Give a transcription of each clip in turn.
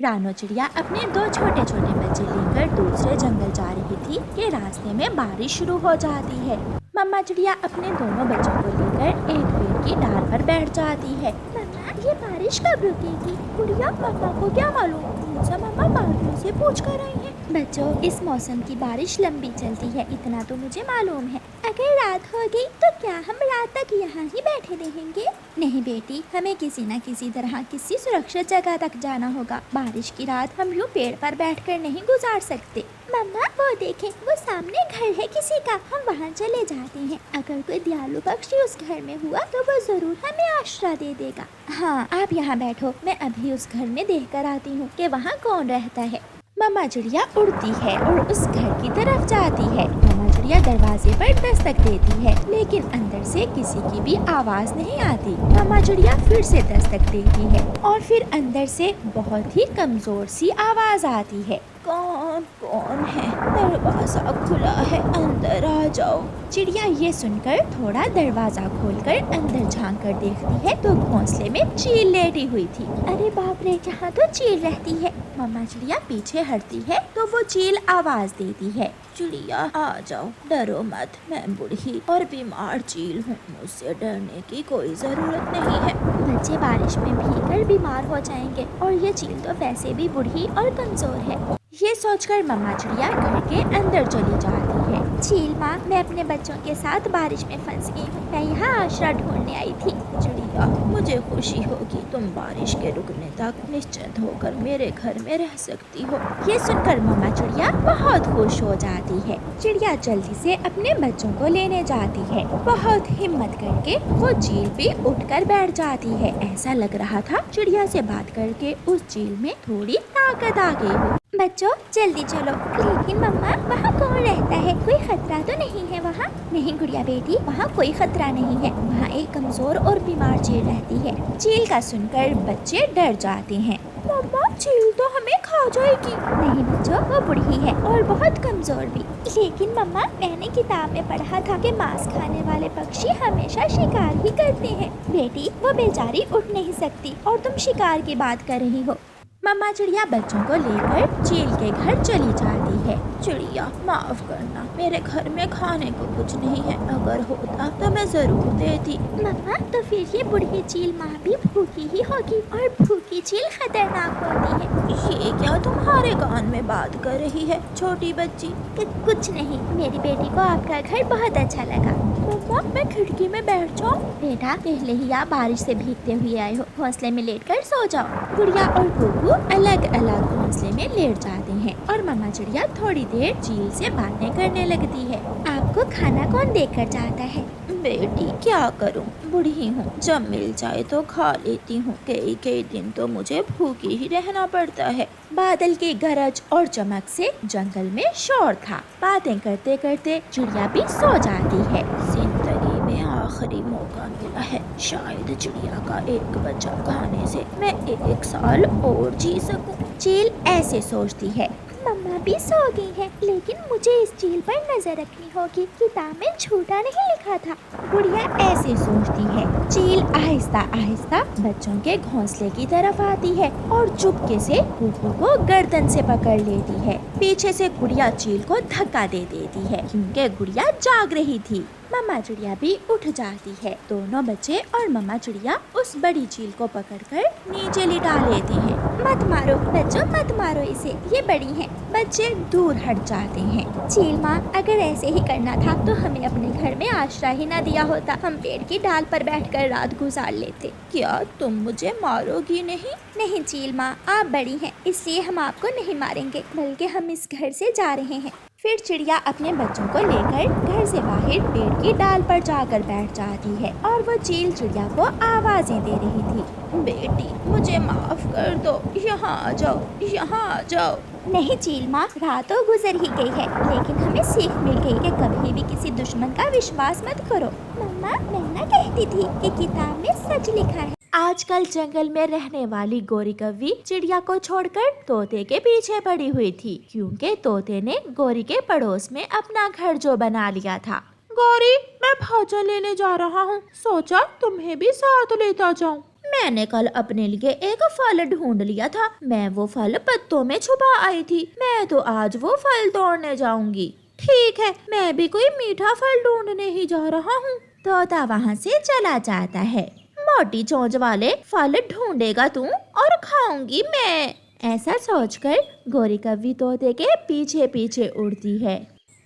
रानो चिड़िया अपने दो छोटे छोटे बच्चे लेकर दूसरे जंगल जा रही थी कि रास्ते में बारिश शुरू हो जाती है। मम्मा चिड़िया अपने दोनों बच्चों को लेकर एक पेड़ की डाल पर बैठ जाती है। मम्मा, ये बारिश कब रुकेगी? गुड़िया, मम्मा को क्या मालूम? मुझसे मम्मा बादलों से पूछ कर आई है। बच्चों, इस मौसम की बारिश लंबी चलती है, इतना तो मुझे मालूम है। अगर रात हो गई तो क्या हम रात तक यहाँ ही बैठे रहेंगे? नहीं बेटी, हमें किसी न किसी तरह किसी सुरक्षित जगह तक जाना होगा। बारिश की रात हम यूँ पेड़ पर बैठकर नहीं गुजार सकते। मम्मा, वो देखें, वो सामने घर है किसी का, हम वहाँ चले जाते हैं। अगर कोई दयालु पक्षी उस घर में हुआ तो वो जरूर हमें आश्रय दे देगा। हाँ, आप यहाँ बैठो, मैं अभी उस घर में देख कर आती हूँ कि वहाँ कौन रहता है। मम्मा चिड़िया उड़ती है और उस घर की तरफ जाती है। मम्मा चिड़िया दरवाजे पर दस्तक देती है, लेकिन अंदर से किसी की भी आवाज नहीं आती। मम्मा चिड़िया फिर से दस्तक देती है और फिर अंदर से बहुत ही कमजोर सी आवाज आती है। कौन है? दरवाजा खुला है, अंदर आ जाओ। चिड़िया ये सुनकर थोड़ा दरवाजा खोलकर अंदर झांक कर देखती है तो घोंसले में चील लेटी हुई थी। अरे बाप रे, यहाँ तो चील रहती है। मम्मा चिड़िया पीछे हटती है तो वो चील आवाज देती है, चिड़िया आ जाओ, डरो मत, मैं बूढ़ी और बीमार चील हूँ, मुझसे डरने की कोई जरूरत नहीं है। बच्चे बारिश में भीगकर बीमार हो जाएंगे और ये चील तो वैसे भी बूढ़ी और कमजोर है। ये सोचकर मम्मा चिड़िया घर के अंदर चली जाती है। चील माँ, मैं अपने बच्चों के साथ बारिश में फंस गई हूँ, मैं यहाँ आश्रय ढूंढने आई थी। चिड़िया, मुझे खुशी होगी, तुम बारिश के रुकने तक निश्चिंत होकर मेरे घर में रह सकती हो। ये सुनकर मम्मा चिड़िया बहुत खुश हो जाती है। चिड़िया जल्दी से अपने बच्चों को लेने जाती है। बहुत हिम्मत करके वो चील भी उठकर बैठ जाती है। ऐसा लग रहा था चिड़िया से बात करके उस चील में थोड़ी ताकत आ गई हो। बच्चों जल्दी चलो। लेकिन मम्मा, वहाँ कौन रहता है? कोई खतरा तो नहीं है वहाँ? नहीं गुड़िया बेटी, वहाँ कोई खतरा नहीं है, वहाँ एक कमजोर और बीमार चील रहती है। चील का सुनकर बच्चे डर जाते हैं। मम्मा, चील तो हमें खा जाएगी। नहीं बच्चों, वो बूढ़ी है और बहुत कमजोर भी। लेकिन मम्मा, मैंने किताब में पढ़ा था कि मांस खाने वाले पक्षी हमेशा शिकार ही करते हैं। बेटी, वो बेचारी उठ नहीं सकती और तुम शिकार की बात कर रही हो। मम्मा चिड़िया बच्चों को लेकर चील के घर चली जाती है। चिड़िया, माफ करना, मेरे घर में खाने को कुछ नहीं है, अगर होता तो मैं जरूर देती। मम्मा, तो फिर ये बूढ़ी चील माँ भी भूखी ही होगी और भूखी चील खतरनाक होती है। ये क्या तुम्हारे कान में बात कर रही है छोटी बच्ची? कुछ नहीं, मेरी बेटी को आपका घर बहुत अच्छा लगा। मम्मा, मैं खिड़की में बैठ जाऊँ? बेटा, पहले ही आप बारिश से भीगते हुए आए हो, घोंसले में लेटकर सो जाओ। गुड़िया और कुकू अलग अलग घोंसले में लेट जाते हैं और मम्मा चिड़िया थोड़ी देर चील से बातें करने लगती है। आपको खाना कौन देकर जाता है? बेटी, क्या करूं, बूढ़ी हूँ, जब मिल जाए तो खा लेती हूँ, कई दिन तो मुझे भूखी ही रहना पड़ता है। बादल की गरज और चमक से जंगल में शोर था। बातें करते करते चिड़िया भी सो जाती है। जिंदगी में आखिरी मौका मिला है, शायद चिड़िया का एक बच्चा खाने से मैं 1 साल और जी सकूं। चील ऐसे सोचती है। मम्मा भी सो गई है, लेकिन मुझे इस चील पर नजर रखनी होगी, किताब में झूठा नहीं लिखा था। गुड़िया ऐसे सोचती है। चील आहिस्ता आहिस्ता बच्चों के घोंसले की तरफ आती है और चुपके से कुकू को गर्दन से पकड़ लेती है। पीछे से गुड़िया चील को धक्का दे देती है, क्योंकि गुड़िया जाग रही थी। मम्मा चिड़िया भी उठ जाती है। दोनों बच्चे और मम्मा चिड़िया उस बड़ी चील को पकड़कर नीचे लिटा लेते हैं। मत मारो बच्चों, मत मारो इसे, ये बड़ी है। बच्चे दूर हट जाते हैं। चील माँ, अगर ऐसे ही करना था तो हमें अपने घर में आश्रय ही न दिया होता, हम पेड़ की डाल पर बैठकर रात गुजार लेते। क्या तुम मुझे मारोगी नहीं? नहीं चील माँ, आप बड़ी हैं, इसलिए हम आपको नहीं मारेंगे, बल्कि हम इस घर से जा रहे हैं। फिर चिड़िया अपने बच्चों को लेकर घर से बाहर पेड़ की डाल पर जाकर बैठ जाती है और वो चील चिड़िया को आवाजें दे रही थी। बेटी, मुझे माफ कर दो, यहाँ आ जाओ, यहाँ आ जाओ। नहीं चील माँ, रात तो गुजर ही गई है, लेकिन हमें सीख मिल गई कि कभी भी किसी दुश्मन का विश्वास मत करो। मम्मा, मैं ना कहती थी कि किताब में सच लिखा है। आजकल जंगल में रहने वाली गोरी कौवी चिड़िया को छोड़कर तोते के पीछे पड़ी हुई थी, क्योंकि तोते ने गोरी के पड़ोस में अपना घर जो बना लिया था। गोरी, मैं भाजा लेने जा रहा हूँ, सोचा तुम्हें भी साथ लेता जाऊँ। मैंने कल अपने लिए एक फल ढूंढ लिया था। मैं वो फल पत्तों में छुपा आई थी। मैं तो आज वो फल तोड़ने जाऊंगी। ठीक है, मैं भी कोई मीठा फल ढूंढने ही जा रहा हूँ। तोता वहाँ से चला जाता है। मोटी चोंच वाले फल ढूंढेगा तू और खाऊंगी मैं, ऐसा सोचकर गोरी कव्वी तोते के पीछे पीछे उड़ती है।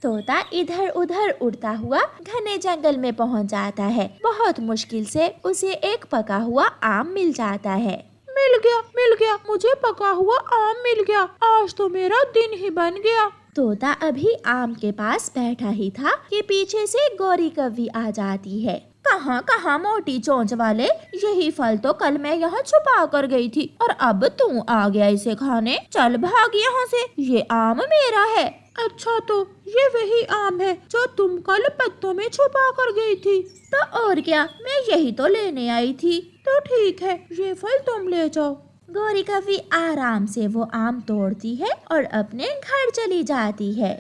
तोता इधर उधर उड़ता हुआ घने जंगल में पहुंच जाता है। बहुत मुश्किल से उसे एक पका हुआ आम मिल जाता है। मिल गया, मुझे पका हुआ आम मिल गया। आज तो मेरा दिन ही बन गया। तोता अभी आम के पास बैठा ही था कि पीछे से गोरी कव्वी आ जाती है। कहाँ मोटी चोंच वाले, यही फल तो कल मैं यहाँ छुपा कर गई थी और अब तू आ गया इसे खाने। चल भाग यहाँ से, ये आम मेरा है। अच्छा, तो ये वही आम है जो तुम कल पत्तों में छुपा कर गई थी? तो और क्या, मैं यही तो लेने आई थी। तो ठीक है, ये फल तुम ले जाओ। गोरी कव्वी आराम से वो आम तोड़ती है और अपने घर चली जाती है।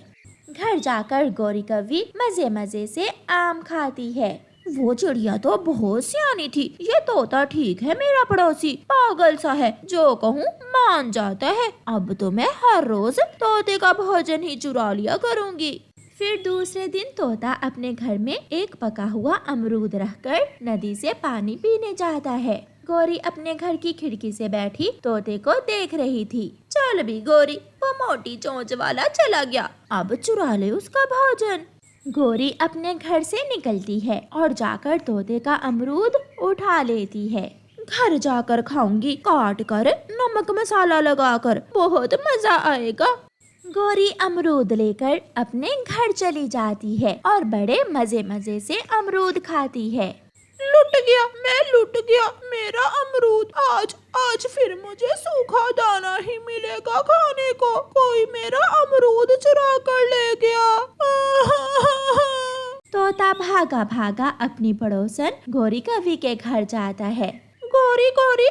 घर जाकर गोरी कव्वी मजे मजे से आम खाती है। वो चिड़िया तो बहुत सियानी थी। ये तोता ठीक है मेरा पड़ोसी, पागल सा है, जो कहूँ मान जाता है। अब तो मैं हर रोज तोते का भोजन ही चुरा लिया करूँगी। फिर दूसरे दिन तोता अपने घर में एक पका हुआ अमरूद रखकर नदी से पानी पीने जाता है। गोरी अपने घर की खिड़की से बैठी तोते को देख रही थी। चल भी गोरी, वो मोटी चोंच वाला चला गया, अब चुरा ले उसका भोजन। गोरी अपने घर से निकलती है और जाकर तोते का अमरूद उठा लेती है। घर जाकर खाऊंगी, काट कर नमक मसाला लगाकर, बहुत मजा आएगा। गोरी अमरूद लेकर अपने घर चली जाती है और बड़े मजे मजे से अमरूद खाती है। मैं लुट गया, मेरा अमरूद। आज फिर मुझे सूखा दाना ही मिलेगा खाने को। कोई मेरा अमरूद चुरा कर ले गया। तोता भागा भागा अपनी पड़ोसन गोरी कव्वी के घर जाता है। गोरी,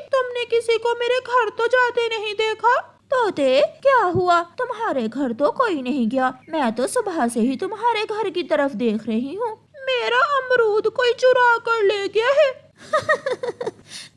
तुमने किसी को मेरे घर तो जाते नहीं देखा? तोते, क्या हुआ? तुम्हारे घर तो कोई नहीं गया। मैं तो सुबह से ही तुम्हारे घर की तरफ देख रही हूँ। मेरा अमरूद कोई चुरा कर ले गया है।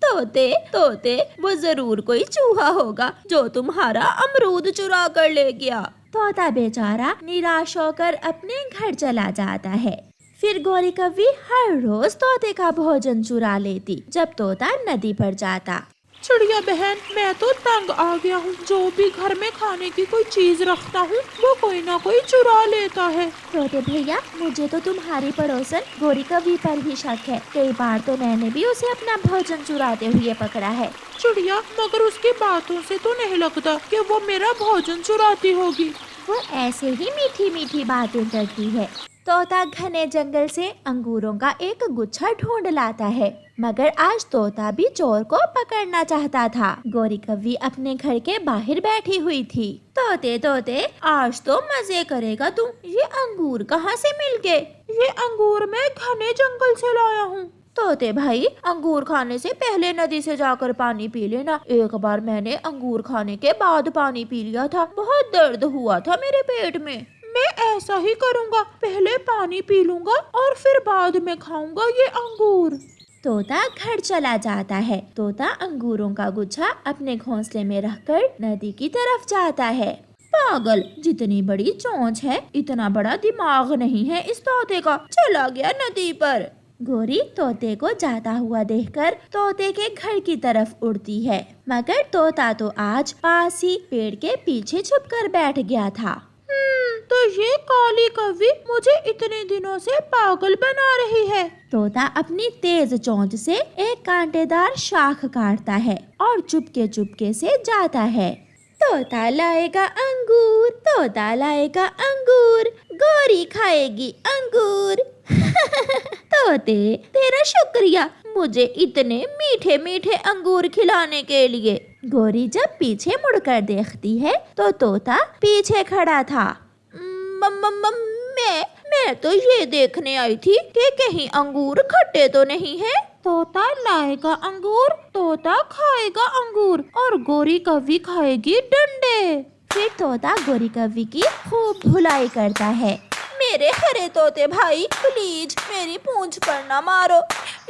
तोते, वो जरूर कोई चूहा होगा जो तुम्हारा अमरूद चुरा कर ले गया। तोता बेचारा निराश होकर अपने घर चला जाता है। फिर गोरी कव्वी हर रोज तोते का भोजन चुरा लेती जब तोता नदी पर जाता। चिड़िया बहन, मैं तो तंग आ गया हूँ। जो भी घर में खाने की कोई चीज रखता हूँ वो कोई ना कोई चुरा लेता है। तोते भैया, मुझे तो तुम्हारी पड़ोसन गोरी कव्वी पर ही शक है। कई बार तो मैंने भी उसे अपना भोजन चुराते हुए पकड़ा है। चिड़िया, मगर उसकी बातों से तो नहीं लगता कि वो मेरा भोजन चुराती होगी। वो ऐसे ही मीठी मीठी बातें करती है। तोता घने जंगल से अंगूरों का एक गुच्छा ढूंढ लाता है, मगर आज तोता भी चोर को पकड़ना चाहता था। गोरी कव्वी अपने घर के बाहर बैठी हुई थी। तोते, आज तो मजे करेगा तू। ये अंगूर कहाँ से मिल गए? ये अंगूर मैं घने जंगल से लाया हूँ। तोते भाई, अंगूर खाने से पहले नदी से जाकर पानी पी लेना। एक बार मैंने अंगूर खाने के बाद पानी पी लिया था, बहुत दर्द हुआ था मेरे पेट में। मैं ऐसा ही करूँगा, पहले पानी पी लूँगा और फिर बाद में खाऊंगा ये अंगूर। तोता घर चला जाता है। तोता अंगूरों का गुच्छा अपने घोंसले में रखकर नदी की तरफ जाता है। पागल, जितनी बड़ी चोंच है इतना बड़ा दिमाग नहीं है इस तोते का। चला गया नदी पर। गोरी तोते को जाता हुआ देखकर तोते के घर की तरफ उड़ती है, मगर तोता तो आज पास ही पेड़ के पीछे छुपकर बैठ गया था। तो ये काली कव्वी मुझे इतने दिनों से पागल बना रही है। तोता अपनी तेज चोंच से एक कांटेदार शाख काटता है और चुपके से जाता है। तोता लाएगा अंगूर, गोरी खाएगी अंगूर। तोते, तेरा शुक्रिया मुझे इतने मीठे मीठे अंगूर खिलाने के लिए। गोरी जब पीछे मुड़कर देखती है तो तोता पीछे खड़ा था। मैं तो ये देखने आई थी कि कहीं अंगूर खट्टे तो नहीं है। तोता लाएगा अंगूर, तोता खाएगा अंगूर और गोरी कव्वी खाएगी डंडे। फिर तोता गोरी कव्वी की खूब धुलाई करता है। मेरे हरे तोते भाई, प्लीज मेरी पूंछ पर ना मारो,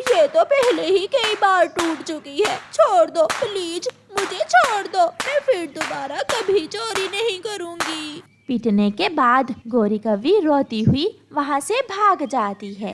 ये तो पहले ही कई बार टूट चुकी है, छोड़ दो प्लीज, मुझे छोड़ दो, मैं फिर दोबारा कभी चोरी नहीं करूंगी। पीटने के बाद गौरी कौवी रोती हुई वहाँ से भाग जाती है।